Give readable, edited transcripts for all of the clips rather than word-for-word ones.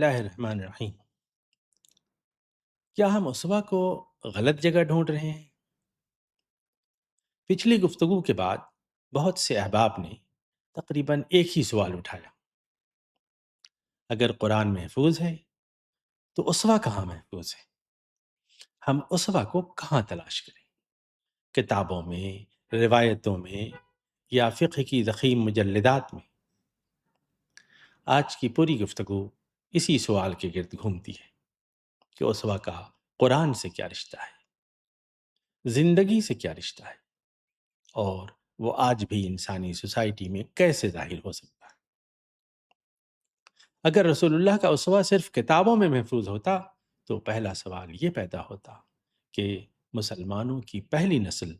اللہ الرحمن الرحیم۔ کیا ہم اسوا کو غلط جگہ ڈھونڈ رہے ہیں؟ پچھلی گفتگو کے بعد بہت سے احباب نے تقریباً ایک ہی سوال اٹھایا: اگر قرآن محفوظ ہے تو اسوا کہاں محفوظ ہے؟ ہم اسوا کو کہاں تلاش کریں؟ کتابوں میں، روایتوں میں، یا فقہ کی ضخیم مجلدات میں؟ آج کی پوری گفتگو اسی سوال کے گرد گھومتی ہے کہ اسوا کا قرآن سے کیا رشتہ ہے، زندگی سے کیا رشتہ ہے، اور وہ آج بھی انسانی سوسائٹی میں کیسے ظاہر ہو سکتا ہے۔ اگر رسول اللہ کا اسوہ صرف کتابوں میں محفوظ ہوتا تو پہلا سوال یہ پیدا ہوتا کہ مسلمانوں کی پہلی نسل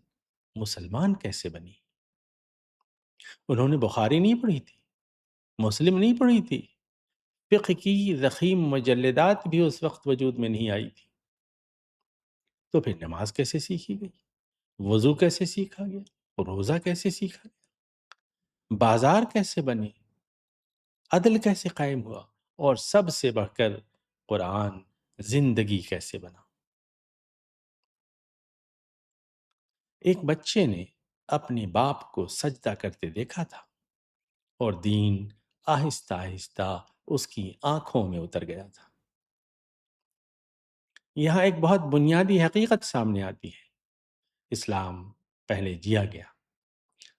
مسلمان کیسے بنی؟ انہوں نے بخاری نہیں پڑھی تھی، مسلم نہیں پڑھی تھی، فقہ کی ضخیم مجلدات بھی اس وقت وجود میں نہیں آئی تھی، تو پھر نماز کیسے سیکھی گئی؟ وضو کیسے سیکھا گیا؟ روزہ کیسے سیکھا گیا؟ بازار کیسے بنے؟ عدل کیسے قائم ہوا؟ اور سب سے بڑھ کر قرآن زندگی کیسے بنا؟ ایک بچے نے اپنے باپ کو سجدہ کرتے دیکھا تھا اور دین آہستہ آہستہ اس کی آنکھوں میں اتر گیا تھا۔ یہاں ایک بہت بنیادی حقیقت سامنے آتی ہے: اسلام پہلے جیا گیا،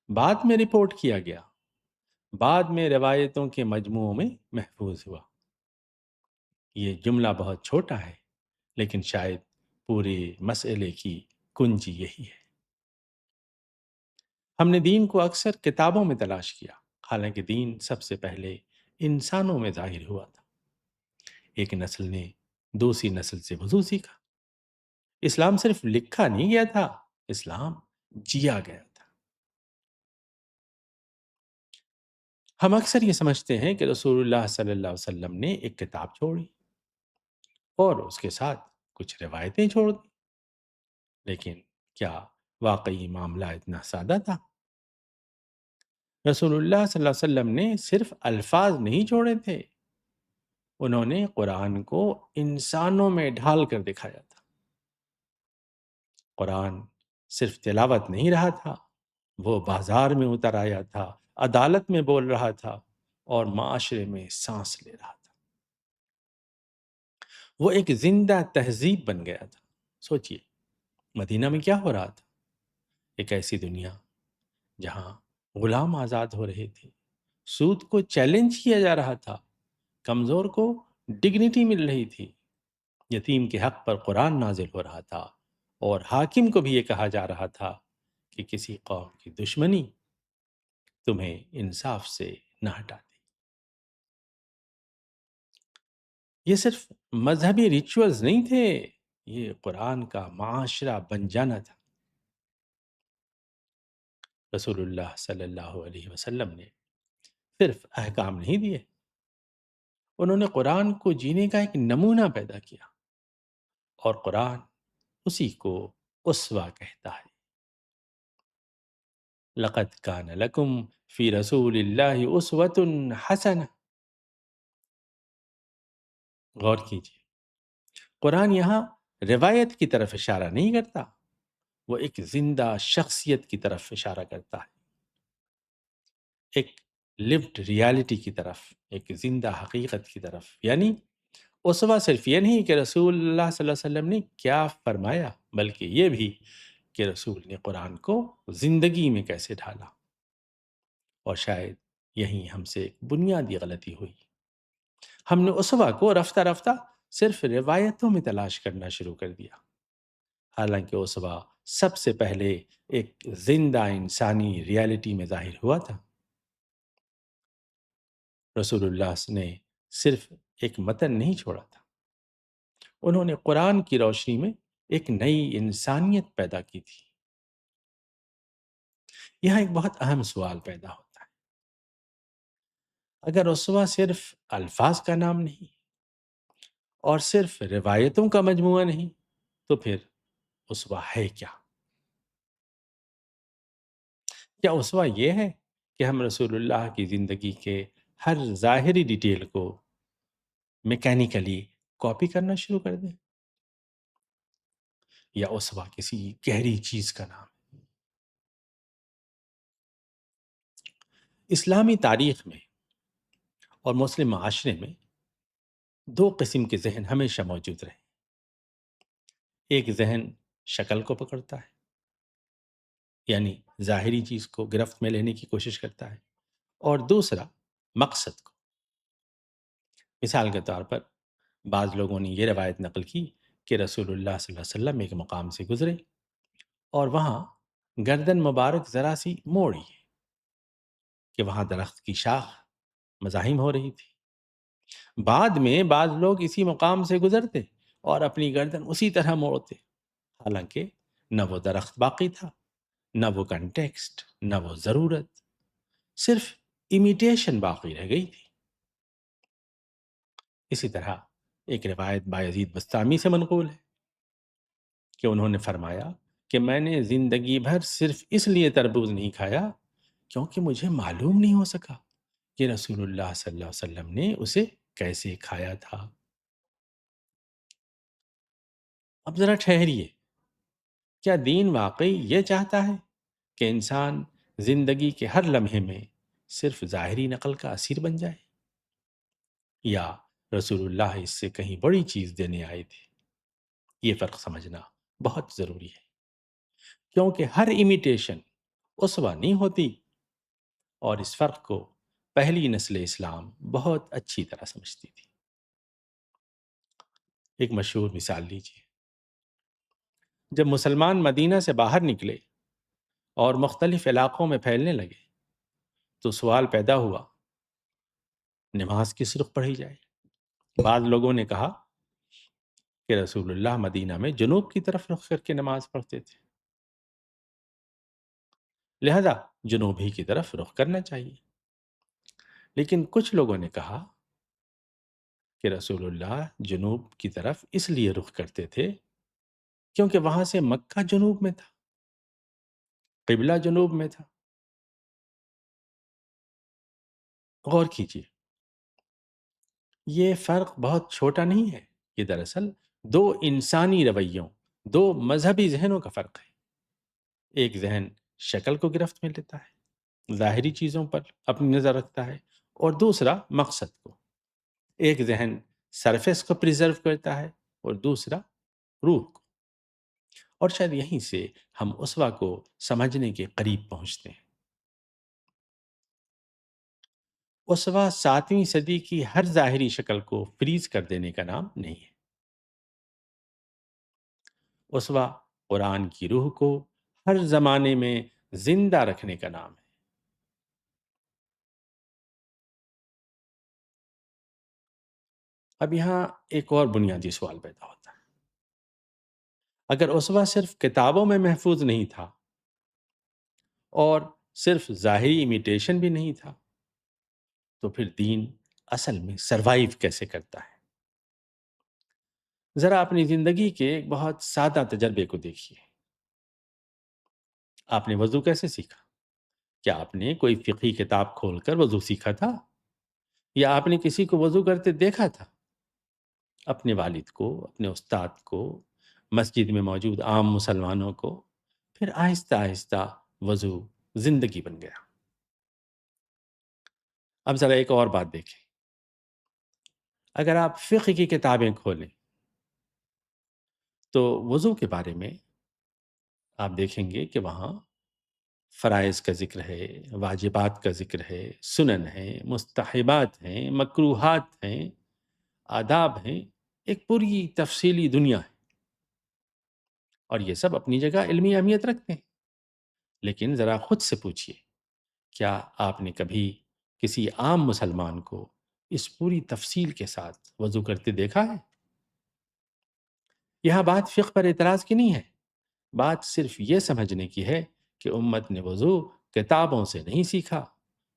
بعد میں رپورٹ کیا گیا، بعد میں روایتوں کے مجموعوں میں محفوظ ہوا۔ یہ جملہ بہت چھوٹا ہے، لیکن شاید پورے مسئلے کی کنجی یہی ہے۔ ہم نے دین کو اکثر کتابوں میں تلاش کیا، حالانکہ دین سب سے پہلے انسانوں میں ظاہر ہوا تھا۔ ایک نسل نے دوسری نسل سے وضو سیکھا۔ اسلام صرف لکھا نہیں گیا تھا، اسلام جیا گیا تھا۔ ہم اکثر یہ سمجھتے ہیں کہ رسول اللہ صلی اللہ علیہ وسلم نے ایک کتاب چھوڑی اور اس کے ساتھ کچھ روایتیں چھوڑ دی، لیکن کیا واقعی معاملہ اتنا سادہ تھا؟ رسول اللہ صلی اللہ علیہ وسلم نے صرف الفاظ نہیں چھوڑے تھے، انہوں نے قرآن کو انسانوں میں ڈھال کر دکھایا تھا۔ قرآن صرف تلاوت نہیں رہا تھا، وہ بازار میں اتر آیا تھا، عدالت میں بول رہا تھا، اور معاشرے میں سانس لے رہا تھا۔ وہ ایک زندہ تہذیب بن گیا تھا۔ سوچئے، مدینہ میں کیا ہو رہا تھا؟ ایک ایسی دنیا جہاں غلام آزاد ہو رہے تھے، سود کو چیلنج کیا جا رہا تھا، کمزور کو ڈگنیٹی مل رہی تھی، یتیم کے حق پر قرآن نازل ہو رہا تھا، اور حاکم کو بھی یہ کہا جا رہا تھا کہ کسی قوم کی دشمنی تمہیں انصاف سے نہ ہٹاتی۔ یہ صرف مذہبی ریچولز نہیں تھے، یہ قرآن کا معاشرہ بن جانا تھا۔ رسول اللہ صلی اللہ علیہ وسلم نے صرف احکام نہیں دیے، انہوں نے قرآن کو جینے کا ایک نمونہ پیدا کیا، اور قرآن اسی کو اسوہ کہتا ہے۔ لَقَدْ كَانَ لَكُمْ فِي رَسُولِ اللَّهِ أُسْوَةٌ حَسَنَةٌ۔ غور کیجیے، قرآن یہاں روایت کی طرف اشارہ نہیں کرتا، وہ ایک زندہ شخصیت کی طرف اشارہ کرتا ہے، ایک لیوڈ ریالٹی کی طرف، ایک زندہ حقیقت کی طرف۔ یعنی اسوہ صرف یہ نہیں کہ رسول اللہ صلی اللہ علیہ وسلم نے کیا فرمایا، بلکہ یہ بھی کہ رسول نے قرآن کو زندگی میں کیسے ڈھالا۔ اور شاید یہیں ہم سے ایک بنیادی غلطی ہوئی، ہم نے اسوہ کو رفتہ رفتہ صرف روایتوں میں تلاش کرنا شروع کر دیا، حالانکہ اسوہ سب سے پہلے ایک زندہ انسانی ریالٹی میں ظاہر ہوا تھا۔ رسول اللہ نے صرف ایک متن نہیں چھوڑا تھا، انہوں نے قرآن کی روشنی میں ایک نئی انسانیت پیدا کی تھی۔ یہاں ایک بہت اہم سوال پیدا ہوتا ہے: اگر اسوہ صرف الفاظ کا نام نہیں اور صرف روایتوں کا مجموعہ نہیں، تو پھر اسوہ ہے کیا؟ کیا اسوہ یہ ہے کہ ہم رسول اللہ کی زندگی کے ہر ظاہری ڈیٹیل کو میکینیکلی کاپی کرنا شروع کر دیں، یا اسوہ کسی گہری چیز کا نام؟ اسلامی تاریخ میں اور مسلم معاشرے میں دو قسم کے ذہن ہمیشہ موجود رہے۔ ایک ذہن شکل کو پکڑتا ہے، یعنی ظاہری چیز کو گرفت میں لینے کی کوشش کرتا ہے، اور دوسرا مقصد کو۔ مثال کے طور پر بعض لوگوں نے یہ روایت نقل کی کہ رسول اللہ صلی اللہ علیہ وسلم ایک مقام سے گزرے اور وہاں گردن مبارک ذرا سی موڑی کہ وہاں درخت کی شاخ مزاحم ہو رہی تھی۔ بعد میں بعض لوگ اسی مقام سے گزرتے اور اپنی گردن اسی طرح موڑتے، حالانکہ نہ وہ درخت باقی تھا، نہ وہ کنٹیکسٹ، نہ وہ ضرورت، صرف امیٹیشن باقی رہ گئی تھی۔ اسی طرح ایک روایت بایزید بستامی سے منقول ہے کہ انہوں نے فرمایا کہ میں نے زندگی بھر صرف اس لیے تربوز نہیں کھایا کیونکہ مجھے معلوم نہیں ہو سکا کہ رسول اللہ صلی اللہ علیہ وسلم نے اسے کیسے کھایا تھا۔ اب ذرا ٹھہریے، کیا دین واقعی یہ چاہتا ہے کہ انسان زندگی کے ہر لمحے میں صرف ظاہری نقل کا اسیر بن جائے، یا رسول اللہ اس سے کہیں بڑی چیز دینے آئے تھے؟ یہ فرق سمجھنا بہت ضروری ہے، کیونکہ ہر امیٹیشن اسوہ نہیں ہوتی، اور اس فرق کو پہلی نسل اسلام بہت اچھی طرح سمجھتی تھی۔ ایک مشہور مثال لیجیے، جب مسلمان مدینہ سے باہر نکلے اور مختلف علاقوں میں پھیلنے لگے تو سوال پیدا ہوا، نماز کس رخ پڑھی جائے؟ بعض لوگوں نے کہا کہ رسول اللہ مدینہ میں جنوب کی طرف رخ کر کے نماز پڑھتے تھے، لہذا جنوب ہی کی طرف رخ کرنا چاہیے۔ لیکن کچھ لوگوں نے کہا کہ رسول اللہ جنوب کی طرف اس لیے رخ کرتے تھے کیونکہ وہاں سے مکہ جنوب میں تھا، قبلہ جنوب میں تھا۔ غور کیجیے، یہ فرق بہت چھوٹا نہیں ہے، یہ دراصل دو انسانی رویوں، دو مذہبی ذہنوں کا فرق ہے۔ ایک ذہن شکل کو گرفت میں لیتا ہے، ظاہری چیزوں پر اپنی نظر رکھتا ہے، اور دوسرا مقصد کو۔ ایک ذہن سرفیس کو پریزرو کرتا ہے اور دوسرا روح کو۔ اور شاید یہیں سے ہم اسوہ کو سمجھنے کے قریب پہنچتے ہیں۔ اسوہ 7ویں صدی کی ہر ظاہری شکل کو فریز کر دینے کا نام نہیں ہے۔ اسوہ قرآن کی روح کو ہر زمانے میں زندہ رکھنے کا نام ہے۔ اب یہاں ایک اور بنیادی سوال پیدا ہوتا ہے، اگر اسوہ صرف کتابوں میں محفوظ نہیں تھا اور صرف ظاہری امیٹیشن بھی نہیں تھا، تو پھر دین اصل میں سروائیو کیسے کرتا ہے؟ ذرا اپنی زندگی کے ایک بہت سادہ تجربے کو دیکھیے۔ آپ نے وضو کیسے سیکھا؟ کیا آپ نے کوئی فقہی کتاب کھول کر وضو سیکھا تھا، یا آپ نے کسی کو وضو کرتے دیکھا تھا؟ اپنے والد کو، اپنے استاد کو، مسجد میں موجود عام مسلمانوں کو، پھر آہستہ آہستہ وضو زندگی بن گیا۔ اب ذرا ایک اور بات دیکھیں، اگر آپ فقہ کی کتابیں کھولیں تو وضو کے بارے میں آپ دیکھیں گے کہ وہاں فرائض کا ذکر ہے، واجبات کا ذکر ہے، سنن ہیں، مستحبات ہیں، مکروہات ہیں، آداب ہیں، ایک پوری تفصیلی دنیا ہے، اور یہ سب اپنی جگہ علمی اہمیت رکھتے ہیں۔ لیکن ذرا خود سے پوچھئے، کیا آپ نے کبھی کسی عام مسلمان کو اس پوری تفصیل کے ساتھ وضو کرتے دیکھا ہے؟ یہاں بات فقہ پر اعتراض کی نہیں ہے، بات صرف یہ سمجھنے کی ہے کہ امت نے وضو کتابوں سے نہیں سیکھا،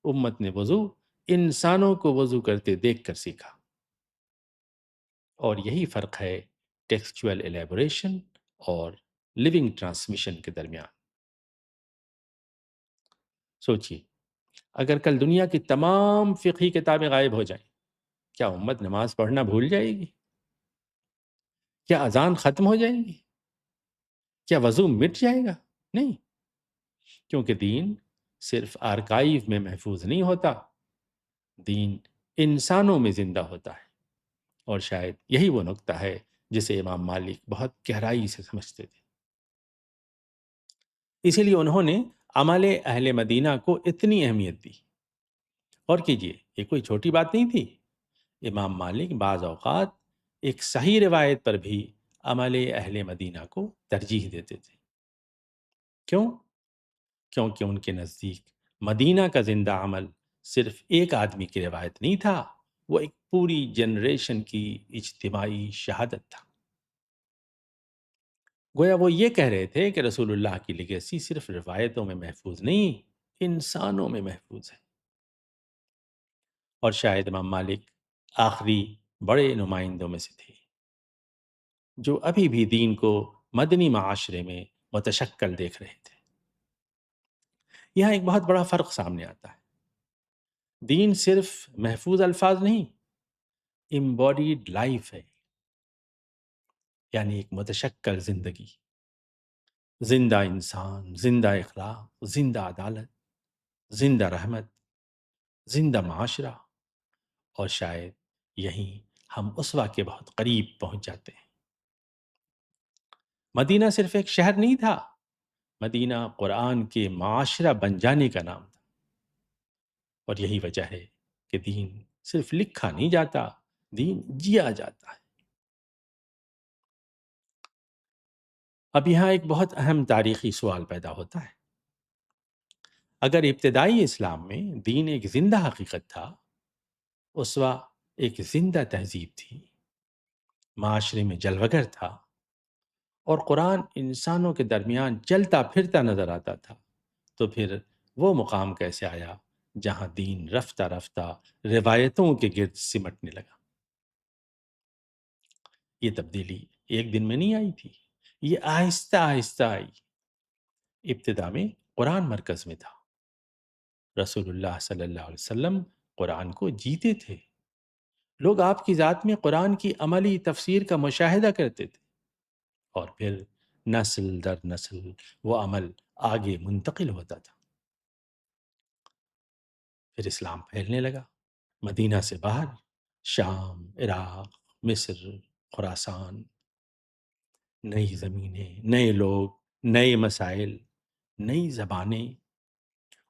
امت نے وضو انسانوں کو وضو کرتے دیکھ کر سیکھا۔ اور یہی فرق ہے ٹیکسچول ایلیبوریشن اور لیونگ ٹرانسمیشن کے درمیان۔ سوچئے، اگر کل دنیا کی تمام فقہی کتابیں غائب ہو جائیں کیا امت نماز پڑھنا بھول جائے گی؟ کیا اذان ختم ہو جائے گی؟ کیا وضو مٹ جائے گا؟ نہیں، کیونکہ دین صرف آرکائیو میں محفوظ نہیں ہوتا، دین انسانوں میں زندہ ہوتا ہے، اور شاید یہی وہ نقطہ ہے جسے امام مالک بہت گہرائی سے سمجھتے تھے۔ اسی لیے انہوں نے عمل اہل مدینہ کو اتنی اہمیت دی۔ اور کیجئے، یہ کوئی چھوٹی بات نہیں تھی۔ امام مالک بعض اوقات ایک صحیح روایت پر بھی عمل اہل مدینہ کو ترجیح دیتے تھے۔ کیوں؟ کیونکہ ان کے نزدیک مدینہ کا زندہ عمل صرف ایک آدمی کی روایت نہیں تھا، وہ ایک پوری جنریشن کی اجتماعی شہادت تھا۔ گویا وہ یہ کہہ رہے تھے کہ رسول اللہ کی لیگیسی صرف روایتوں میں محفوظ نہیں، انسانوں میں محفوظ ہے۔ اور شاید امام مالک آخری بڑے نمائندوں میں سے تھے جو ابھی بھی دین کو مدنی معاشرے میں متشکل دیکھ رہے تھے۔ یہاں ایک بہت بڑا فرق سامنے آتا ہے۔ دین صرف محفوظ الفاظ نہیں، امبوڈیڈ لائف ہے، یعنی ایک متشکل زندگی، زندہ انسان، زندہ اخلاق، زندہ عدالت، زندہ رحمت، زندہ معاشرہ۔ اور شاید یہیں ہم اسوہ کے بہت قریب پہنچ جاتے ہیں۔ مدینہ صرف ایک شہر نہیں تھا، مدینہ قرآن کے معاشرہ بن جانے کا نام تھا۔ اور یہی وجہ ہے کہ دین صرف لکھا نہیں جاتا، دین جیا جاتا ہے۔ اب یہاں ایک بہت اہم تاریخی سوال پیدا ہوتا ہے۔ اگر ابتدائی اسلام میں دین ایک زندہ حقیقت تھا، اسوہ ایک زندہ تہذیب تھی، معاشرے میں جلوگر تھا، اور قرآن انسانوں کے درمیان چلتا پھرتا نظر آتا تھا، تو پھر وہ مقام کیسے آیا جہاں دین رفتہ رفتہ روایتوں کے گرد سمٹنے لگا؟ یہ تبدیلی ایک دن میں نہیں آئی تھی، یہ آہستہ آہستہ آئی۔ ابتدا میں قرآن مرکز میں تھا، رسول اللہ صلی اللہ علیہ وسلم قرآن کو جیتے تھے، لوگ آپ کی ذات میں قرآن کی عملی تفسیر کا مشاہدہ کرتے تھے، اور پھر نسل در نسل وہ عمل آگے منتقل ہوتا تھا۔ پھر اسلام پھیلنے لگا، مدینہ سے باہر، شام، عراق، مصر، خراسان، نئی زمینیں، نئے لوگ، نئے مسائل، نئی زبانیں،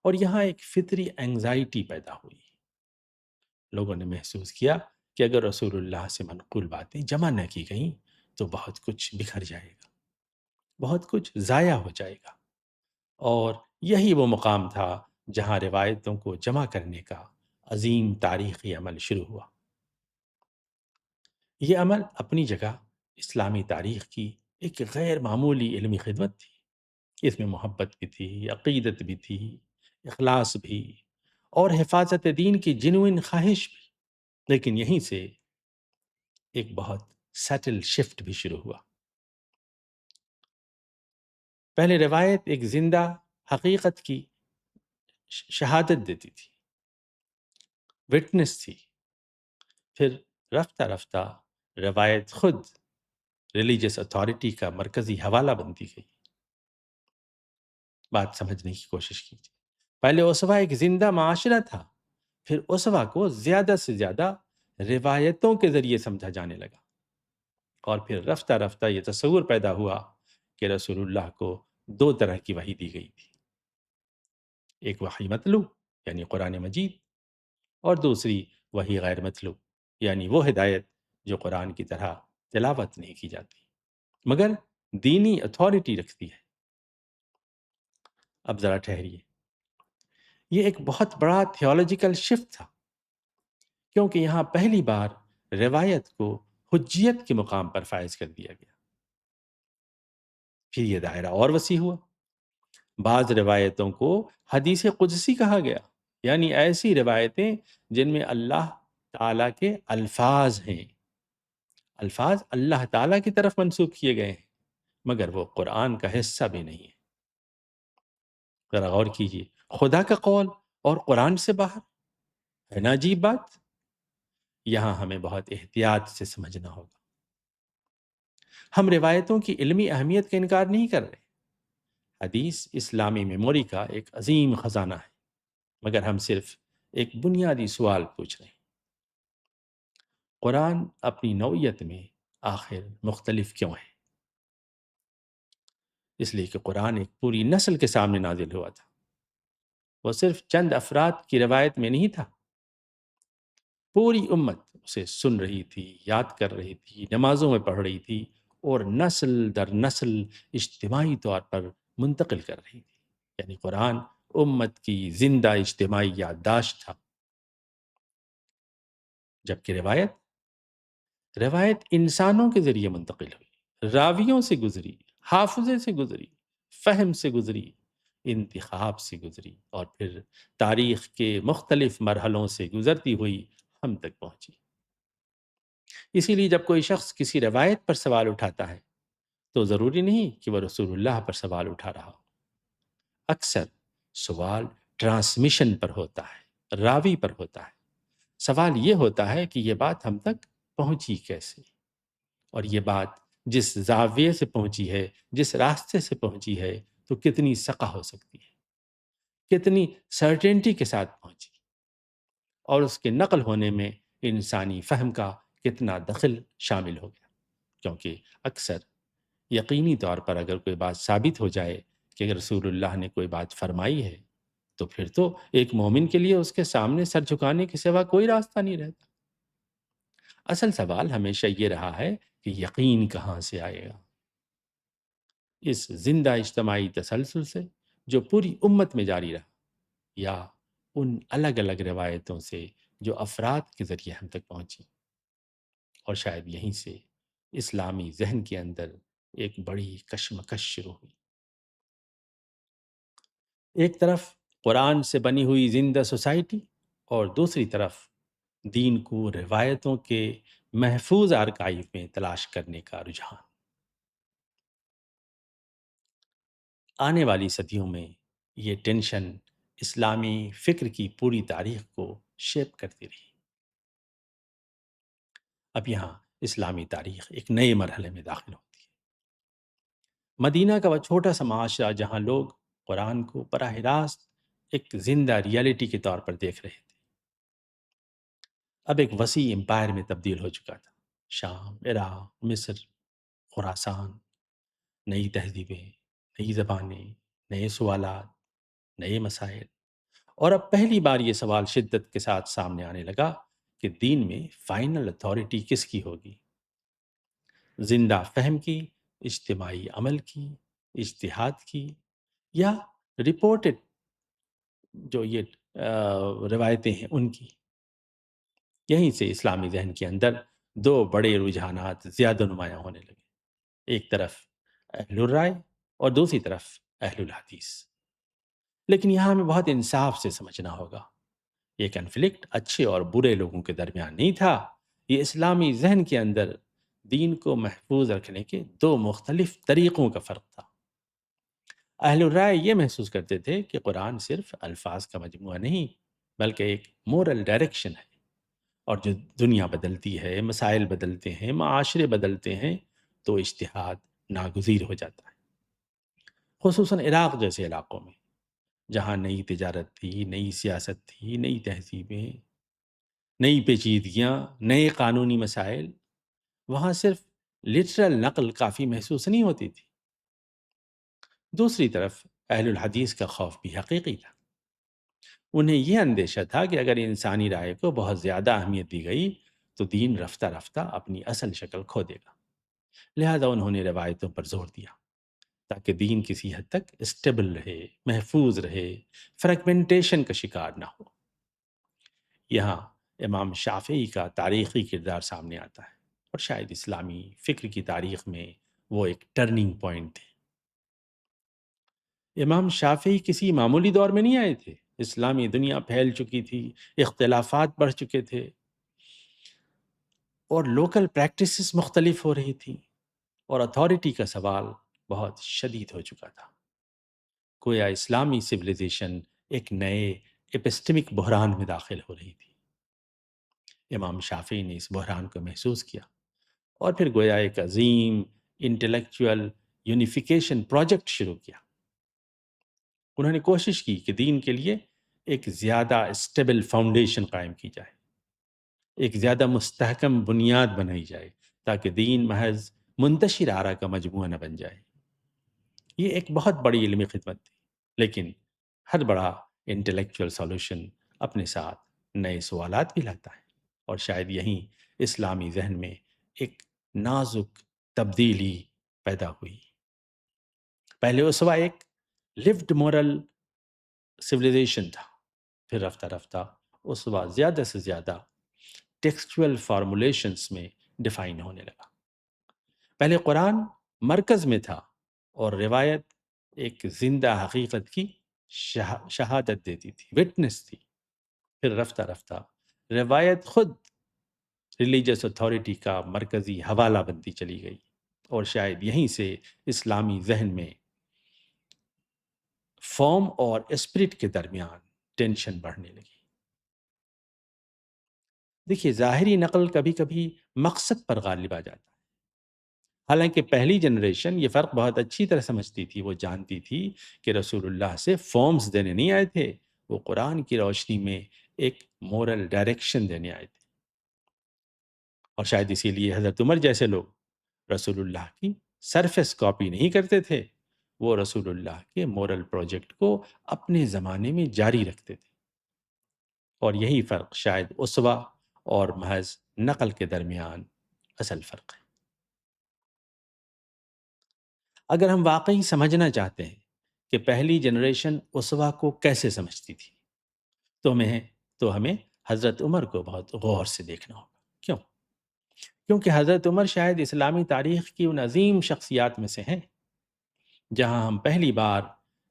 اور یہاں ایک فطری اینگزائٹی پیدا ہوئی۔ لوگوں نے محسوس کیا کہ اگر رسول اللہ سے منقول باتیں جمع نہ کی گئیں تو بہت کچھ بکھر جائے گا، بہت کچھ ضائع ہو جائے گا۔ اور یہی وہ مقام تھا جہاں روایتوں کو جمع کرنے کا عظیم تاریخی عمل شروع ہوا۔ یہ عمل اپنی جگہ اسلامی تاریخ کی ایک غیر معمولی علمی خدمت تھی۔ اس میں محبت بھی تھی، عقیدت بھی تھی، اخلاص بھی، اور حفاظت دین کی جنوئن خواہش بھی۔ لیکن یہیں سے ایک بہت سٹل شفٹ بھی شروع ہوا۔ پہلے روایت ایک زندہ حقیقت کی شہادت دیتی تھی، وٹنس تھی۔ پھر رفتہ رفتہ روایت خود ریلیجس اتھارٹی کا مرکزی حوالہ بنتی گئی۔ بات سمجھنے کی کوشش کیجیے۔ پہلے اسوہ ایک زندہ معاشرہ تھا، پھر اسوہ کو زیادہ سے زیادہ روایتوں کے ذریعے سمجھا جانے لگا، اور پھر رفتہ رفتہ یہ تصور پیدا ہوا کہ رسول اللہ کو دو طرح کی وحی دی گئی تھی، ایک وحی مطلوع یعنی قرآن مجید، اور دوسری وحی غیر مطلوع یعنی وہ ہدایت جو قرآن کی طرح تلاوت نہیں کی جاتی مگر دینی اتھارٹی رکھتی ہے۔ اب ذرا ٹھہریے، یہ ایک بہت بڑا تھیولوجیکل شفٹ تھا، کیونکہ یہاں پہلی بار روایت کو حجیت کے مقام پر فائز کر دیا گیا۔ پھر یہ دائرہ اور وسیع ہوا، بعض روایتوں کو حدیث قدسی کہا گیا، یعنی ایسی روایتیں جن میں اللہ تعالیٰ کے الفاظ ہیں، الفاظ اللہ تعالیٰ کی طرف منسوب کیے گئے ہیں مگر وہ قرآن کا حصہ بھی نہیں ہے۔ ذرا غور کیجیے، خدا کا قول اور قرآن سے باہر، ہے نا عجیب بات؟ یہاں ہمیں بہت احتیاط سے سمجھنا ہوگا۔ ہم روایتوں کی علمی اہمیت کا انکار نہیں کر رہے۔ حدیث اسلامی میموری کا ایک عظیم خزانہ ہے، مگر ہم صرف ایک بنیادی سوال پوچھ رہے ہیں: قرآن اپنی نوعیت میں آخر مختلف کیوں ہے؟ اس لیے کہ قرآن ایک پوری نسل کے سامنے نازل ہوا تھا، وہ صرف چند افراد کی روایت میں نہیں تھا۔ پوری امت اسے سن رہی تھی، یاد کر رہی تھی، نمازوں میں پڑھ رہی تھی، اور نسل در نسل اجتماعی طور پر منتقل کر رہی تھی۔ یعنی قرآن امت کی زندہ اجتماعی یادداشت تھا، جبکہ روایت انسانوں کے ذریعے منتقل ہوئی، راویوں سے گزری، حافظے سے گزری، فہم سے گزری، انتخاب سے گزری، اور پھر تاریخ کے مختلف مرحلوں سے گزرتی ہوئی ہم تک پہنچی۔ اسی لیے جب کوئی شخص کسی روایت پر سوال اٹھاتا ہے تو ضروری نہیں کہ وہ رسول اللہ پر سوال اٹھا رہا ہو۔ اکثر سوال ٹرانسمیشن پر ہوتا ہے، راوی پر ہوتا ہے۔ سوال یہ ہوتا ہے کہ یہ بات ہم تک پہنچی کیسے، اور یہ بات جس زاویے سے پہنچی ہے، جس راستے سے پہنچی ہے، تو کتنی ثقہ ہو سکتی ہے، کتنی سرٹینٹی کے ساتھ پہنچی، اور اس کے نقل ہونے میں انسانی فہم کا کتنا دخل شامل ہو گیا۔ کیونکہ اکثر یقینی طور پر اگر کوئی بات ثابت ہو جائے کہ اگر رسول اللہ نے کوئی بات فرمائی ہے، تو پھر تو ایک مومن کے لیے اس کے سامنے سر جھکانے کے سوا کوئی راستہ نہیں رہتا۔ اصل سوال ہمیشہ یہ رہا ہے کہ یقین کہاں سے آئے گا؟ اس زندہ اجتماعی تسلسل سے جو پوری امت میں جاری رہا، یا ان الگ الگ روایتوں سے جو افراد کے ذریعے ہم تک پہنچی؟ اور شاید یہیں سے اسلامی ذہن کے اندر ایک بڑی کشمکش شروع ہوئی۔ ایک طرف قرآن سے بنی ہوئی زندہ سوسائٹی، اور دوسری طرف دین کو روایتوں کے محفوظ آرکائیو میں تلاش کرنے کا رجحان۔ آنے والی صدیوں میں یہ ٹینشن اسلامی فکر کی پوری تاریخ کو شیپ کرتی رہی۔ اب یہاں اسلامی تاریخ ایک نئے مرحلے میں داخل ہوتی ہے۔ مدینہ کا وہ چھوٹا سا معاشرہ جہاں لوگ قرآن کو براہ راست ایک زندہ ریالٹی کے طور پر دیکھ رہے تھے، اب ایک وسیع امپائر میں تبدیل ہو چکا تھا۔ شام، عراق، مصر، خراسان، نئی تہذیبیں، نئی زبانیں، نئے سوالات، نئے مسائل، اور اب پہلی بار یہ سوال شدت کے ساتھ سامنے آنے لگا کہ دین میں فائنل اتھارٹی کس کی ہوگی؟ زندہ فہم کی، اجتماعی عمل کی، اجتہاد کی، یا رپورٹڈ جو یہ روایتیں ہیں ان کی؟ یہیں سے اسلامی ذہن کے اندر دو بڑے رجحانات زیادہ نمایاں ہونے لگے، ایک طرف اہل الرائے اور دوسری طرف اہل الحدیث۔ لیکن یہاں ہمیں بہت انصاف سے سمجھنا ہوگا، یہ کنفلکٹ اچھے اور برے لوگوں کے درمیان نہیں تھا، یہ اسلامی ذہن کے اندر دین کو محفوظ رکھنے کے دو مختلف طریقوں کا فرق تھا۔ اہل الرائے یہ محسوس کرتے تھے کہ قرآن صرف الفاظ کا مجموعہ نہیں، بلکہ ایک مورل ڈائریکشن ہے، اور جو دنیا بدلتی ہے، مسائل بدلتے ہیں، معاشرے بدلتے ہیں، تو اجتہاد ناگزیر ہو جاتا ہے۔ خصوصاً عراق جیسے علاقوں میں، جہاں نئی تجارت تھی، نئی سیاست تھی، نئی تہذیبیں، نئی پیچیدگیاں، نئے قانونی مسائل، وہاں صرف لٹرل نقل کافی محسوس نہیں ہوتی تھی۔ دوسری طرف اہل الحدیث کا خوف بھی حقیقی تھا۔ انہیں یہ اندیشہ تھا کہ اگر انسانی رائے کو بہت زیادہ اہمیت دی گئی تو دین رفتہ رفتہ اپنی اصل شکل کھو دے گا۔ لہذا انہوں نے روایتوں پر زور دیا تاکہ دین کسی حد تک اسٹیبل رہے، محفوظ رہے، فریگمنٹیشن کا شکار نہ ہو۔ یہاں امام شافعی کا تاریخی کردار سامنے آتا ہے، اور شاید اسلامی فکر کی تاریخ میں وہ ایک ٹرننگ پوائنٹ تھے۔ امام شافعی کسی معمولی دور میں نہیں آئے تھے۔ اسلامی دنیا پھیل چکی تھی، اختلافات بڑھ چکے تھے، اور لوکل پریکٹسز مختلف ہو رہی تھیں، اور اتھارٹی کا سوال بہت شدید ہو چکا تھا۔ گویا اسلامی سویلائزیشن ایک نئے ایپسٹمک بحران میں داخل ہو رہی تھی۔ امام شافعی نے اس بحران کو محسوس کیا اور پھر گویا ایک عظیم انٹلیکچوئل یونیفیکیشن پروجیکٹ شروع کیا۔ انہوں نے کوشش کی کہ دین کے لیے ایک زیادہ اسٹیبل فاؤنڈیشن قائم کی جائے، ایک زیادہ مستحکم بنیاد بنائی جائے، تاکہ دین محض منتشر آراء کا مجموعہ نہ بن جائے۔ یہ ایک بہت بڑی علمی خدمت تھی، لیکن ہر بڑا انٹلیکچوئل سولوشن اپنے ساتھ نئے سوالات بھی لاتا ہے، اور شاید یہیں اسلامی ذہن میں ایک نازک تبدیلی پیدا ہوئی۔ پہلے اسوا ایک لیوڈ مورل سویلائزیشن تھا، پھر رفتہ رفتہ اسوا زیادہ سے زیادہ ٹیکسچول فارمولیشنز میں ڈیفائن ہونے لگا۔ پہلے قرآن مرکز میں تھا اور روایت ایک زندہ حقیقت کی شہادت دیتی تھی، وٹنس تھی۔ پھر رفتہ رفتہ روایت خود ریلیجس اتھارٹی کا مرکزی حوالہ بنتی چلی گئی، اور شاید یہیں سے اسلامی ذہن میں فارم اور اسپرٹ کے درمیان ٹینشن بڑھنے لگی۔ دیکھیے، ظاہری نقل کبھی کبھی مقصد پر غالب آ جاتا ہے۔ حالانکہ پہلی جنریشن یہ فرق بہت اچھی طرح سمجھتی تھی، وہ جانتی تھی کہ رسول اللہ سے فارمز دینے نہیں آئے تھے، وہ قرآن کی روشنی میں ایک مورل ڈائریکشن دینے آئے تھے۔ اور شاید اسی لیے حضرت عمر جیسے لوگ رسول اللہ کی سرفیس کاپی نہیں کرتے تھے، وہ رسول اللہ کے مورل پروجیکٹ کو اپنے زمانے میں جاری رکھتے تھے۔ اور یہی فرق شاید اسوہ اور محض نقل کے درمیان اصل فرق ہے۔ اگر ہم واقعی سمجھنا چاہتے ہیں کہ پہلی جنریشن اسوہ کو کیسے سمجھتی تھی، تو ہمیں حضرت عمر کو بہت غور سے دیکھنا ہوگا۔ کیوں؟ کیونکہ حضرت عمر شاید اسلامی تاریخ کی ان عظیم شخصیات میں سے ہیں جہاں ہم پہلی بار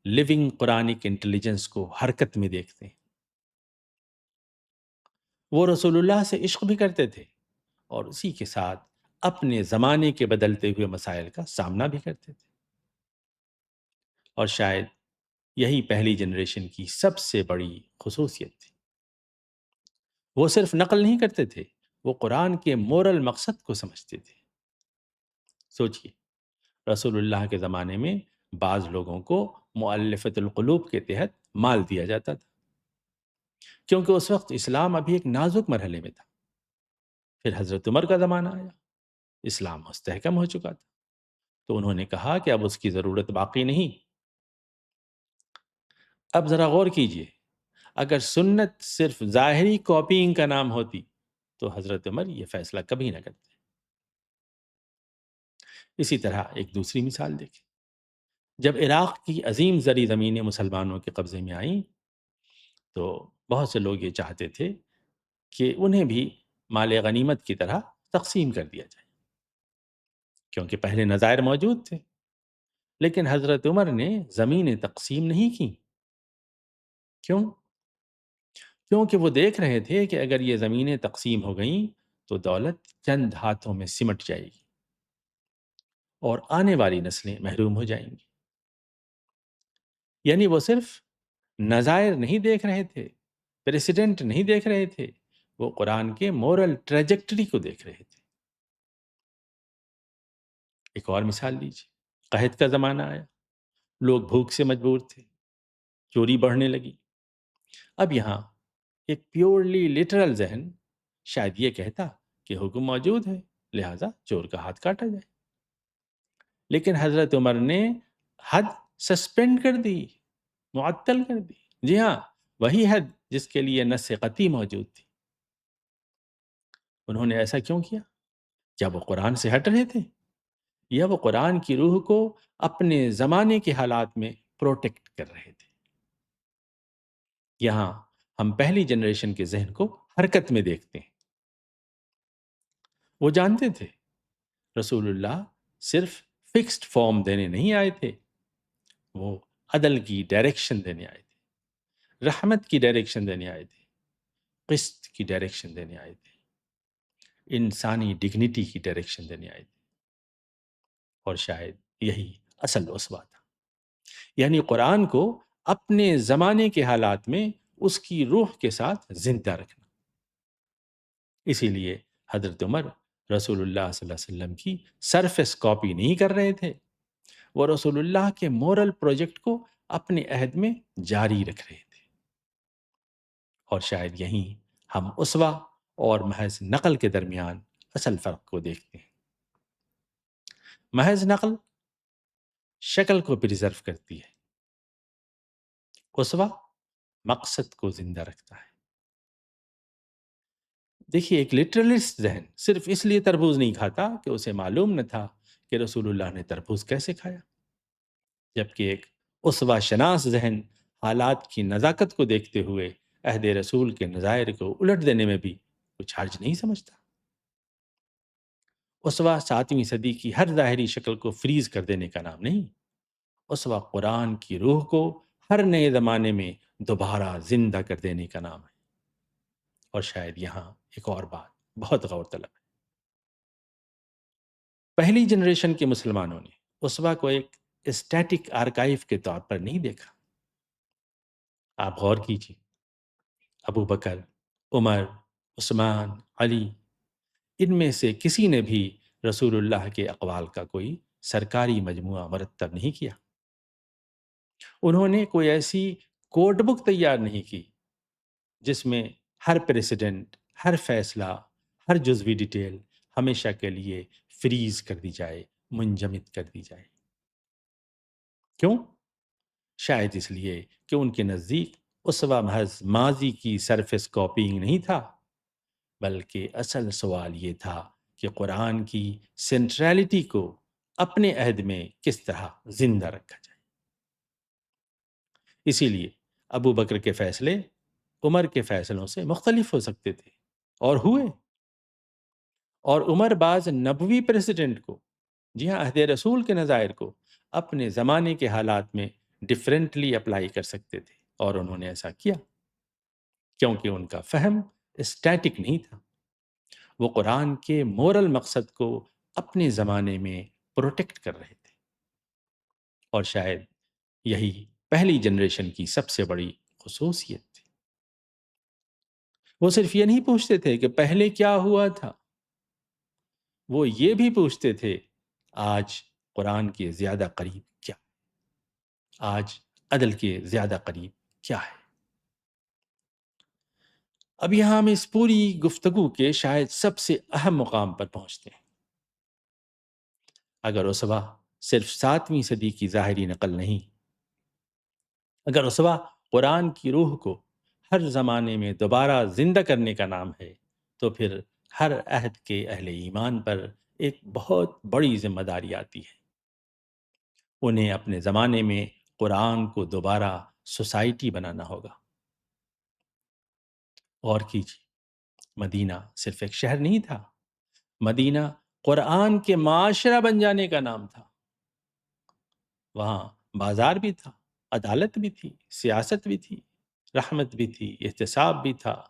لیونگ قرآنک انٹیلیجنس کو حرکت میں دیکھتے ہیں۔ وہ رسول اللہ سے عشق بھی کرتے تھے اور اسی کے ساتھ اپنے زمانے کے بدلتے ہوئے مسائل کا سامنا بھی کرتے تھے۔ اور شاید یہی پہلی جنریشن کی سب سے بڑی خصوصیت تھی۔ وہ صرف نقل نہیں کرتے تھے، وہ قرآن کے مورل مقصد کو سمجھتے تھے۔ سوچئے، رسول اللہ کے زمانے میں بعض لوگوں کو مؤلفۃ القلوب کے تحت مال دیا جاتا تھا، کیونکہ اس وقت اسلام ابھی ایک نازک مرحلے میں تھا۔ پھر حضرت عمر کا زمانہ آیا، اسلام مستحکم ہو چکا تھا، تو انہوں نے کہا کہ اب اس کی ضرورت باقی نہیں۔ اب ذرا غور کیجئے، اگر سنت صرف ظاہری کاپینگ کا نام ہوتی تو حضرت عمر یہ فیصلہ کبھی نہ کرتے۔ اسی طرح ایک دوسری مثال دیکھیں، جب عراق کی عظیم زرعی زمینیں مسلمانوں کے قبضے میں آئیں تو بہت سے لوگ یہ چاہتے تھے کہ انہیں بھی مال غنیمت کی طرح تقسیم کر دیا جائے، کیونکہ پہلے نظائر موجود تھے۔ لیکن حضرت عمر نے زمینیں تقسیم نہیں کی۔ کیوں؟ کیونکہ وہ دیکھ رہے تھے کہ اگر یہ زمینیں تقسیم ہو گئیں تو دولت چند ہاتھوں میں سمٹ جائے گی اور آنے والی نسلیں محروم ہو جائیں گی۔ یعنی وہ صرف نظائر نہیں دیکھ رہے تھے، پریسیڈنٹ نہیں دیکھ رہے تھے، وہ قرآن کے مورل ٹریجیکٹری کو دیکھ رہے تھے۔ ایک اور مثال لیجیے، قحط کا زمانہ آیا، لوگ بھوک سے مجبور تھے، چوری بڑھنے لگی۔ اب یہاں ایک پیورلی لٹرل ذہن شاید یہ کہتا کہ حکم موجود ہے، لہٰذا چور کا ہاتھ کاٹا جائے۔ لیکن حضرت عمر نے حد سسپینڈ کر دی، معطل کر دی۔ جی ہاں، وہی حد جس کے لیے نص قطعی موجود تھی۔ انہوں نے ایسا کیوں کیا؟ کیا وہ قرآن سے ہٹ رہے تھے، یا وہ قرآن کی روح کو اپنے زمانے کے حالات میں پروٹیکٹ کر رہے تھے؟ یہاں ہم پہلی جنریشن کے ذہن کو حرکت میں دیکھتے ہیں۔ وہ جانتے تھے رسول اللہ صرف فکسڈ فارم دینے نہیں آئے تھے، وہ عدل کی ڈائریکشن دینے آئے تھے، رحمت کی ڈائریکشن دینے آئے تھے، قسط کی ڈائریکشن دینے آئے تھے، انسانی ڈگنیٹی کی ڈائریکشن دینے آئے تھے۔ اور شاید یہی اصل اسوہ تھا، یعنی قرآن کو اپنے زمانے کے حالات میں اس کی روح کے ساتھ زندہ رکھنا۔ اسی لیے حضرت عمر رسول اللہ صلی اللہ علیہ وسلم کی سرفیس کاپی نہیں کر رہے تھے، وہ رسول اللہ کے مورل پروجیکٹ کو اپنے عہد میں جاری رکھ رہے تھے۔ اور شاید یہیں ہم اسوہ اور محض نقل کے درمیان اصل فرق کو دیکھتے ہیں۔ محض نقل شکل کو پریزرو کرتی ہے، اسوہ مقصد کو زندہ رکھتا ہے۔ دیکھیے، ایک لٹرلسٹ ذہن صرف اس لیے تربوز نہیں کھاتا کہ اسے معلوم نہ تھا کہ رسول اللہ نے تربوز کیسے کھایا، جبکہ ایک اسوہ شناس ذہن حالات کی نزاکت کو دیکھتے ہوئے عہد رسول کے نظائر کو الٹ دینے میں بھی کچھ حرج نہیں سمجھتا۔ اسوہ 7ویں صدی کی ہر ظاہری شکل کو فریز کر دینے کا نام نہیں، اسوہ قرآن کی روح کو ہر نئے زمانے میں دوبارہ زندہ کر دینے کا نام ہے۔ اور شاید یہاں ایک اور بات بہت غور طلب ہے۔ پہلی جنریشن کے مسلمانوں نے اسوہ کو ایک اسٹیٹک آرکائیو کے طور پر نہیں دیکھا۔ آپ غور کیجیے، ابو بکر، عمر، عثمان، علی، ان میں سے کسی نے بھی رسول اللہ کے اقوال کا کوئی سرکاری مجموعہ مرتب نہیں کیا۔ انہوں نے کوئی ایسی کوڈ بک تیار نہیں کی جس میں ہر پریسیڈنٹ، ہر فیصلہ، ہر جزوی ڈیٹیل ہمیشہ کے لیے فریز کر دی جائے، منجمد کر دی جائے۔ کیوں؟ شاید اس لیے کہ ان کے نزدیک اسوہ محض ماضی کی سرفیس کاپینگ نہیں تھا، بلکہ اصل سوال یہ تھا کہ قرآن کی سینٹرالٹی کو اپنے عہد میں کس طرح زندہ رکھا جائے۔ اسی لیے ابو بکر کے فیصلے عمر کے فیصلوں سے مختلف ہو سکتے تھے، اور ہوئے۔ اور عمر بعض نبوی پریسیڈنٹ کو، جی ہاں، عہد رسول کے نظائر کو اپنے زمانے کے حالات میں ڈیفرنٹلی اپلائی کر سکتے تھے، اور انہوں نے ایسا کیا کیونکہ ان کا فہم اسٹیٹک نہیں تھا، وہ قرآن کے مورل مقصد کو اپنے زمانے میں پروٹیکٹ کر رہے تھے۔ اور شاید یہی پہلی جنریشن کی سب سے بڑی خصوصیت تھی۔ وہ صرف یہ نہیں پوچھتے تھے کہ پہلے کیا ہوا تھا، وہ یہ بھی پوچھتے تھے آج قرآن کے زیادہ قریب کیا، آج عدل کے زیادہ قریب کیا ہے۔ اب یہاں ہم اس پوری گفتگو کے شاید سب سے اہم مقام پر پہنچتے ہیں۔ اگر اسوہ صرف 7ویں صدی کی ظاہری نقل نہیں، اگر اسوہ قرآن کی روح کو ہر زمانے میں دوبارہ زندہ کرنے کا نام ہے، تو پھر ہر عہد کے اہل ایمان پر ایک بہت بڑی ذمہ داری آتی ہے۔ انہیں اپنے زمانے میں قرآن کو دوبارہ سوسائٹی بنانا ہوگا۔ غور کیجیے، مدینہ صرف ایک شہر نہیں تھا، مدینہ قرآن کے معاشرہ بن جانے کا نام تھا۔ وہاں بازار بھی تھا، عدالت بھی تھی، سیاست بھی تھی، رحمت بھی تھی، احتساب بھی تھا،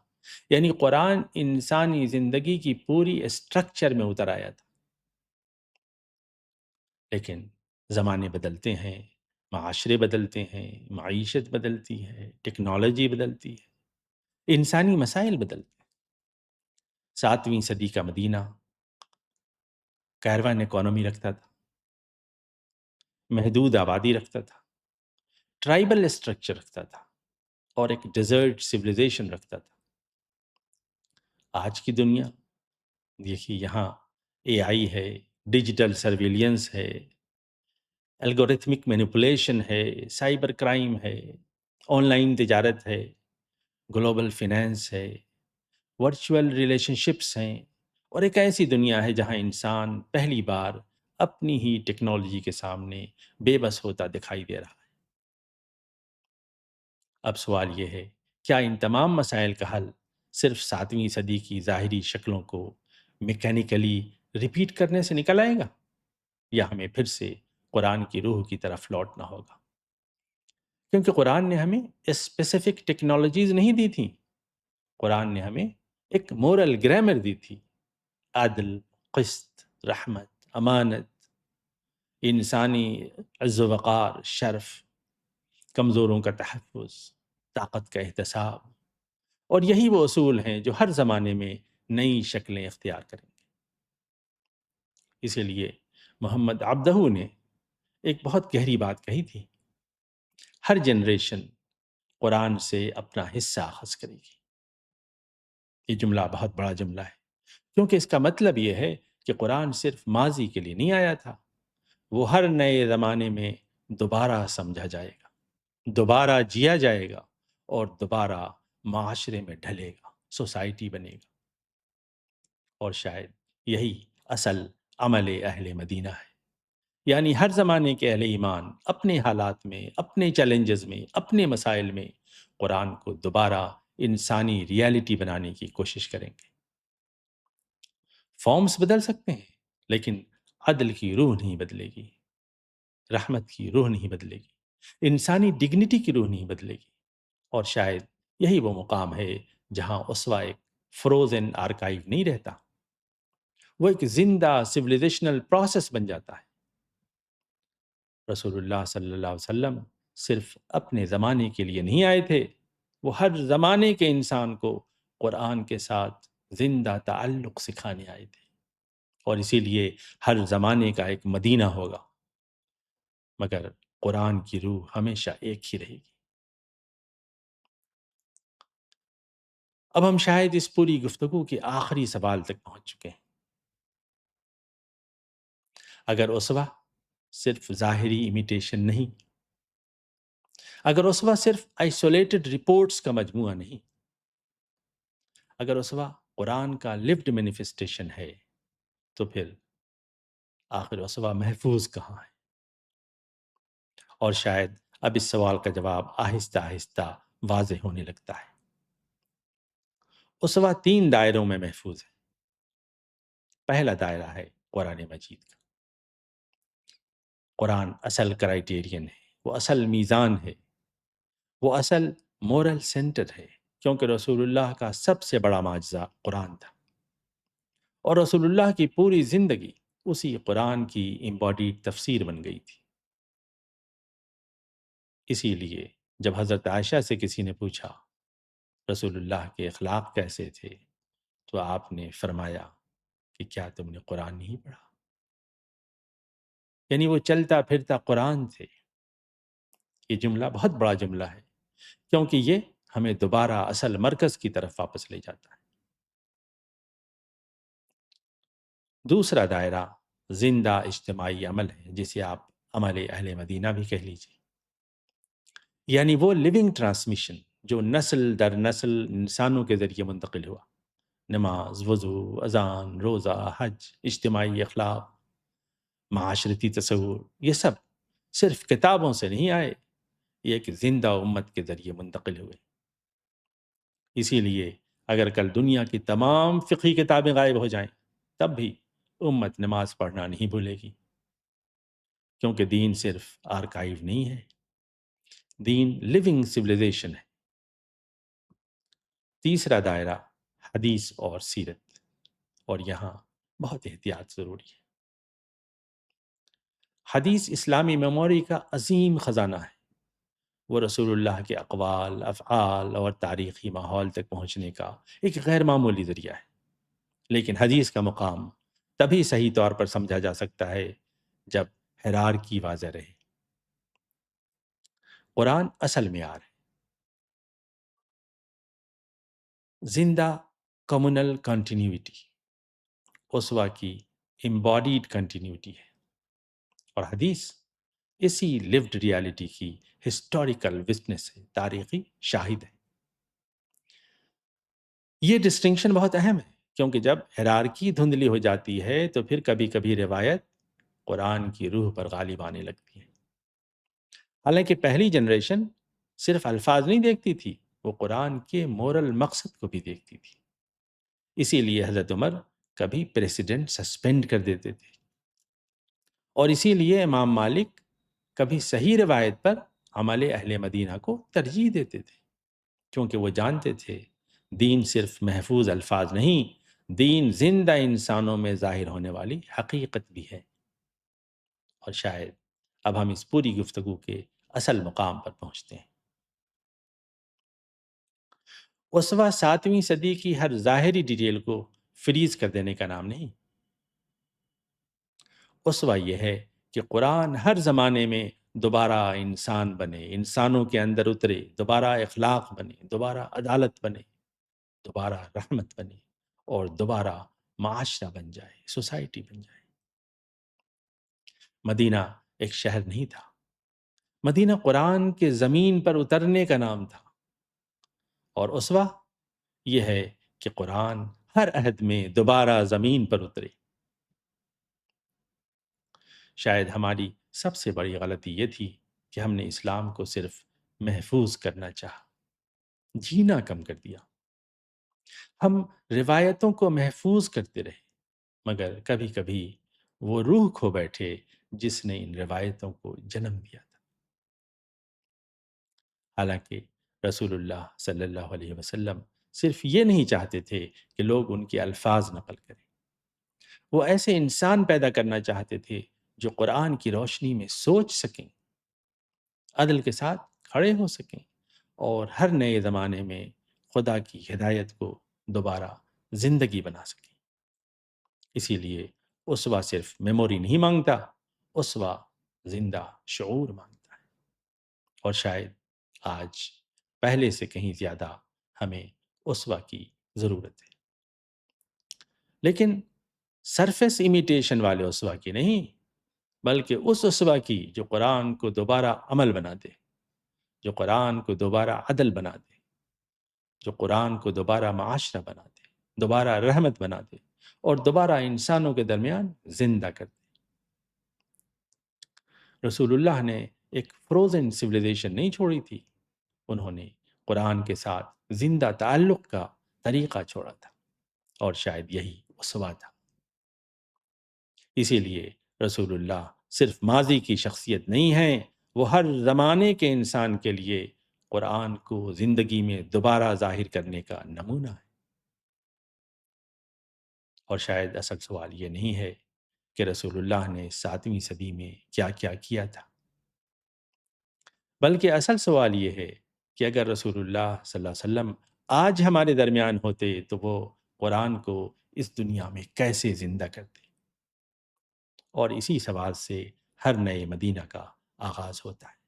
یعنی قرآن انسانی زندگی کی پوری اسٹرکچر میں اتر آیا تھا۔ لیکن زمانے بدلتے ہیں، معاشرے بدلتے ہیں، معیشت بدلتی ہے، ٹیکنالوجی بدلتی ہے، انسانی مسائل بدلتے ہیں۔ 7ویں صدی کا مدینہ کیروان اکانومی رکھتا تھا، محدود آبادی رکھتا تھا، ٹرائبل اسٹرکچر رکھتا تھا، اور ایک ڈیزرٹ سویلائزیشن رکھتا تھا۔ آج کی دنیا دیکھیے، یہاں اے آئی ہے، ڈیجیٹل سرویلینس ہے، الگوریتمک مینیپولیشن ہے، سائبر کرائم ہے، آن لائن تجارت ہے، گلوبل فینانس ہے، ورچوئل ریلیشن شپس ہیں، اور ایک ایسی دنیا ہے جہاں انسان پہلی بار اپنی ہی ٹیکنالوجی کے سامنے بے بس ہوتا دکھائی دے رہا ہے۔ اب سوال یہ ہے، کیا ان تمام مسائل کا حل صرف 7ویں صدی کی ظاہری شکلوں کو میکینیکلی ریپیٹ کرنے سے نکل آئے گا، یا ہمیں پھر سے قرآن کی روح کی طرف لوٹنا ہوگا؟ کیونکہ قرآن نے ہمیں اسپیسیفک ٹیکنالوجیز نہیں دی تھیں، قرآن نے ہمیں ایک مورل گرامر دی تھی، عدل، قسط، رحمت، امانت، انسانی عز و وقار، شرف، کمزوروں کا تحفظ، طاقت کا احتساب، اور یہی وہ اصول ہیں جو ہر زمانے میں نئی شکلیں اختیار کریں گے۔ اسی لیے محمد عبدہ نے ایک بہت گہری بات کہی تھی، ہر جنریشن قرآن سے اپنا حصہ اخذ کرے گی۔ یہ جملہ بہت بڑا جملہ ہے، کیونکہ اس کا مطلب یہ ہے کہ قرآن صرف ماضی کے لیے نہیں آیا تھا، وہ ہر نئے زمانے میں دوبارہ سمجھا جائے گا، دوبارہ جیا جائے گا، اور دوبارہ معاشرے میں ڈھلے گا، سوسائٹی بنے گا۔ اور شاید یہی اصل عمل اہل مدینہ ہے، یعنی ہر زمانے کے اہل ایمان اپنے حالات میں، اپنے چیلنجز میں، اپنے مسائل میں قرآن کو دوبارہ انسانی ریالٹی بنانے کی کوشش کریں گے۔ فارمز بدل سکتے ہیں، لیکن عدل کی روح نہیں بدلے گی، رحمت کی روح نہیں بدلے گی، انسانی ڈگنیٹی کی روح نہیں بدلے گی۔ اور شاید یہی وہ مقام ہے جہاں اسوہ ایک فروزن آرکائیو نہیں رہتا، وہ ایک زندہ سویلائزیشنل پروسیس بن جاتا ہے۔ رسول اللہ صلی اللہ علیہ وسلم صرف اپنے زمانے کے لیے نہیں آئے تھے، وہ ہر زمانے کے انسان کو قرآن کے ساتھ زندہ تعلق سکھانے آئے تھے، اور اسی لیے ہر زمانے کا ایک مدینہ ہوگا، مگر قرآن کی روح ہمیشہ ایک ہی رہے گی۔ اب ہم شاید اس پوری گفتگو کے آخری سوال تک پہنچ چکے ہیں۔ اگر اسوہ صرف ظاہری امیٹیشن نہیں، اگر اسوہ صرف آئسولیٹڈ رپورٹس کا مجموعہ نہیں، اگر اسوہ قرآن کا لیوڈ مینیفیسٹیشن ہے، تو پھر آخر اسوہ محفوظ کہاں ہے؟ اور شاید اب اس سوال کا جواب آہستہ آہستہ واضح ہونے لگتا ہے۔ اسوہ تین دائروں میں محفوظ ہے۔ پہلا دائرہ ہے قرآن مجید کا۔ قرآن اصل کرائیٹیرین ہے، وہ اصل میزان ہے، وہ اصل مورل سینٹر ہے، کیونکہ رسول اللہ کا سب سے بڑا معجزہ قرآن تھا، اور رسول اللہ کی پوری زندگی اسی قرآن کی امباڈیڈ تفسیر بن گئی تھی۔ اسی لیے جب حضرت عائشہ سے کسی نے پوچھا رسول اللہ کے اخلاق کیسے تھے، تو آپ نے فرمایا کہ کیا تم نے قرآن نہیں پڑھا؟ یعنی وہ چلتا پھرتا قرآن تھے۔ یہ جملہ بہت بڑا جملہ ہے، کیونکہ یہ ہمیں دوبارہ اصل مرکز کی طرف واپس لے جاتا ہے۔ دوسرا دائرہ زندہ اجتماعی عمل ہے، جسے آپ عمل اہل مدینہ بھی کہہ لیجیے، یعنی وہ لیونگ ٹرانسمیشن جو نسل در نسل انسانوں کے ذریعے منتقل ہوا۔ نماز، وضو، اذان، روزہ، حج، اجتماعی اخلاق، معاشرتی تصور، یہ سب صرف کتابوں سے نہیں آئے، یہ ایک زندہ امت کے ذریعے منتقل ہوئے۔ اسی لیے اگر کل دنیا کی تمام فقہی کتابیں غائب ہو جائیں، تب بھی امت نماز پڑھنا نہیں بھولے گی، کیونکہ دین صرف آرکائیو نہیں ہے، دین لیونگ سویلائزیشن ہے۔ تیسرا دائرہ حدیث اور سیرت، اور یہاں بہت احتیاط ضروری ہے۔ حدیث اسلامی میموری کا عظیم خزانہ ہے، وہ رسول اللہ کے اقوال، افعال اور تاریخی ماحول تک پہنچنے کا ایک غیر معمولی ذریعہ ہے۔ لیکن حدیث کا مقام تبھی صحیح طور پر سمجھا جا سکتا ہے جب ہیرارکی واضح رہے۔ قرآن اصل معیار ہے، زندہ کمیونل کنٹینیوٹی اسوہ کی امباڈیڈ کنٹینیوٹی ہے، اور حدیث اسی لیوڈ ریالٹی کی ہسٹوریکل وٹنس ہے، تاریخی شاہد ہے۔ یہ ڈسٹنکشن بہت اہم ہے، کیونکہ جب ہیرارکی دھندلی ہو جاتی ہے تو پھر کبھی کبھی روایت قرآن کی روح پر غالب آنے لگتی ہے۔ حالانکہ پہلی جنریشن صرف الفاظ نہیں دیکھتی تھی، وہ قرآن کے مورل مقصد کو بھی دیکھتی تھی۔ اسی لیے حضرت عمر کبھی پریسیڈنٹ سسپینڈ کر دیتے تھے، اور اسی لیے امام مالک کبھی صحیح روایت پر عمل اہل مدینہ کو ترجیح دیتے تھے، کیونکہ وہ جانتے تھے دین صرف محفوظ الفاظ نہیں، دین زندہ انسانوں میں ظاہر ہونے والی حقیقت بھی ہے۔ اور شاید اب ہم اس پوری گفتگو کے اصل مقام پر پہنچتے ہیں۔ اسوہ 7ویں صدی کی ہر ظاہری ڈیٹیل کو فریز کر دینے کا نام نہیں۔ اسوہ یہ ہے کہ قرآن ہر زمانے میں دوبارہ انسان بنے، انسانوں کے اندر اترے، دوبارہ اخلاق بنے، دوبارہ عدالت بنے، دوبارہ رحمت بنے، اور دوبارہ معاشرہ بن جائے، سوسائٹی بن جائے۔ مدینہ ایک شہر نہیں تھا، مدینہ قرآن کے زمین پر اترنے کا نام تھا، اور اسوہ یہ ہے کہ قرآن ہر عہد میں دوبارہ زمین پر اترے۔ شاید ہماری سب سے بڑی غلطی یہ تھی کہ ہم نے اسلام کو صرف محفوظ کرنا چاہا، جینا کم کر دیا۔ ہم روایتوں کو محفوظ کرتے رہے، مگر کبھی کبھی وہ روح کھو بیٹھے جس نے ان روایتوں کو جنم دیا تھا۔ حالانکہ رسول اللہ صلی اللہ علیہ وسلم صرف یہ نہیں چاہتے تھے کہ لوگ ان کے الفاظ نقل کریں، وہ ایسے انسان پیدا کرنا چاہتے تھے جو قرآن کی روشنی میں سوچ سکیں، عدل کے ساتھ کھڑے ہو سکیں، اور ہر نئے زمانے میں خدا کی ہدایت کو دوبارہ زندگی بنا سکیں۔ اسی لیے اسوہ صرف میموری نہیں مانگتا، اسوہ زندہ شعور مانگتا ہے، اور شاید آج پہلے سے کہیں زیادہ ہمیں اسوہ کی ضرورت ہے، لیکن سرفیس امیٹیشن والے اسوہ کی نہیں، بلکہ اس اسوہ کی جو قرآن کو دوبارہ عمل بنا دے، جو قرآن کو دوبارہ عدل بنا دے، جو قرآن کو دوبارہ معاشرہ بنا دے، دوبارہ رحمت بنا دے، اور دوبارہ انسانوں کے درمیان زندہ کر دے۔ رسول اللہ نے ایک فروزن سویلائزیشن نہیں چھوڑی تھی، انہوں نے قرآن کے ساتھ زندہ تعلق کا طریقہ چھوڑا تھا، اور شاید یہی اسوہ تھا۔ اسی لیے رسول اللہ صرف ماضی کی شخصیت نہیں ہیں، وہ ہر زمانے کے انسان کے لیے قرآن کو زندگی میں دوبارہ ظاہر کرنے کا نمونہ ہے۔ اور شاید اصل سوال یہ نہیں ہے کہ رسول اللہ نے 7ویں صدی میں کیا کیا کیا تھا، بلکہ اصل سوال یہ ہے کہ اگر رسول اللہ صلی اللہ علیہ وسلم آج ہمارے درمیان ہوتے تو وہ قرآن کو اس دنیا میں کیسے زندہ کرتے؟ اور اسی سوال سے ہر نئے مدینہ کا آغاز ہوتا ہے۔